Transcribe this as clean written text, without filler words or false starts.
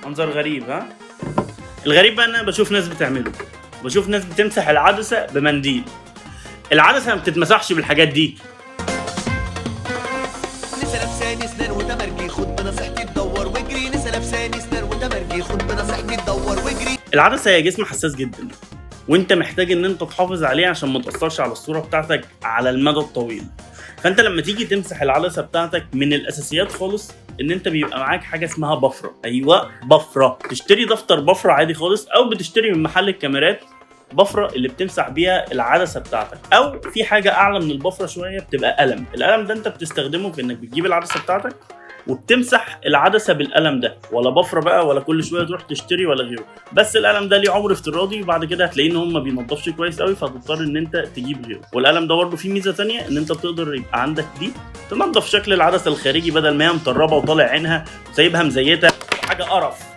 منظر غريب ها. الغريب بقى ان انا بشوف ناس بتعمله، بشوف ناس بتمسح العدسه بمنديل. العدسه ما بتتمسحش بالحاجات دي. نسا لابساني سنان وتمرجي خد بنصيحتي تدور واجري. نسا لابساني سنان وتمرجي خد بنصيحتي تدور واجري. العدسه هي جسم حساس جدا، وانت محتاج ان انت تحافظ عليه عشان ما تاثرش على الصوره بتاعتك على المدى الطويل. فانت لما تيجي تمسح العدسه بتاعتك، من الاساسيات خالص ان انت بيبقى معاك حاجه اسمها بفره. ايوه بفره، تشتري دفتر بفره عادي خالص، او بتشتري من محل الكاميرات بفره اللي بتمسح بيها العدسه بتاعتك، او في حاجه اعلى من البفره شويه بتبقى قلم. القلم ده انت بتستخدمه في انك بتجيب العدسه بتاعتك وبتمسح العدسه بالقلم ده، ولا بفره بقى ولا كل شويه تروح تشتري ولا غيره. بس القلم ده ليه عمر افتراضي، وبعد كده هتلاقيه ان هو ما بينضفش كويس قوي، فهتضطر ان انت تجيب غيره. والقلم ده برضه فيه ميزه ثانيه، ان انت بتقدر يبقى عندك دي تنضف شكل العدسه الخارجي، بدل ما هي مطربه وطالع عينها وسايبها مزيته وحاجه قرف.